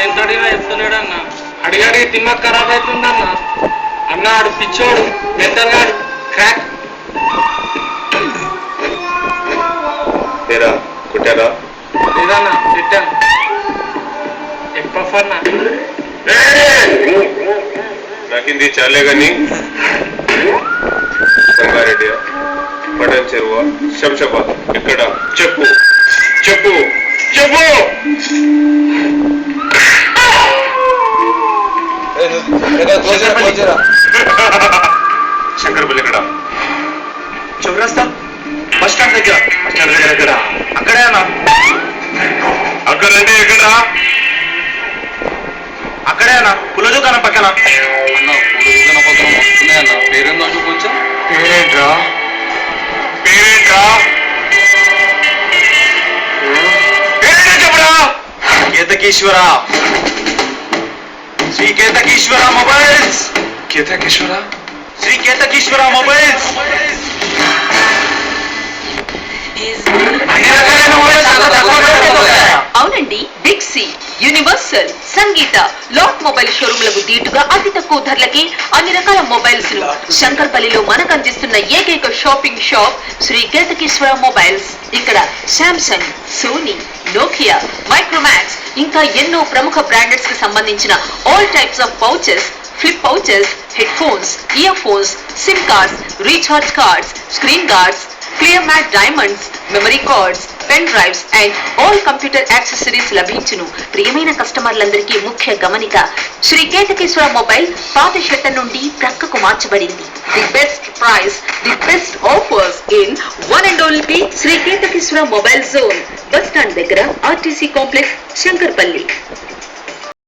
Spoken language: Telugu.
ఎంత అడిగినా ఇస్తలేడు అన్న. అడిగాడి తిమ్మ ఖరాబ్ అవుతుందన్న. అన్న ఆడు పిచ్చోడు, మెంటల్గాడు, క్రాక్. కుట్టారా? లేదన్నా, తిట్టాను. ఎక్కువ నాకు హిందీ చాలే కానీ సంగారెడ్డి పటన్ చెరువు శంషాబాద్ ఎక్కడ చెప్పు చెప్పు చెప్పు. శంకర్పల్లి ఎక్కడ? చౌరస్తా బస్ స్టాండ్ దగ్గర. బస్ స్టాండ్ దగ్గర ఎక్కడ? అక్కడే అన్న. అక్కడంటే ఎక్కడ? అక్కడే అన్న, పుల్ల దుకాణం పక్కన. అన్న పుల్ల దుకాణం పక్కన వస్తున్నాయి అన్న. పేరేందో కొంచెం పేరేంట్రా? పేరేంట్రా? పేరేంటో చెప్పరా? కేతకీశ్వర, శ్రీ కేతకీశ్వర మొబైల్స్. కేతకేశ్వర? శ్రీ కేతకీశ్వర మొబైల్స్. అవునండి, బిగ్ సి, యూనివర్సల్, సంగీత, లాట్ మొబైల్ షోరూమ్లకు దీటుగా అతి తక్కువ ధరలకి అన్ని రకాల మొబైల్స్ ను శంకర్పల్లిలో మనకు అందిస్తున్న ఏకైక shopping shop Shri Ketakeeshwara mobiles. ఇక్కడ శాంసంగ్, సోనీ, నోకియా, మైక్రోమాక్స్ ఇంకా ఎన్నో ప్రముఖ బ్రాండెడ్స్ కి సంబంధించిన all types of pouches, flip pouches, headphones, earphones, sim cards, recharge cards, screen guards, clear matte diamonds, memory cards, pen drives and all computer accessories లభించును. ప్రియమైన కస్టమర్లందరికీ ముఖ్య గమనిక, శ్రీ కేతకేశ్వర మొబైల్ పాత షట్టర్ నుండి ప్రక్కకు మార్చబడింది. The best price, the best offers in one and only Shri Ketakeshwara mobile zone, bus stand దగ్గర, ఆర్టీసీ కాంప్లెక్స్, శంకర్పల్లి.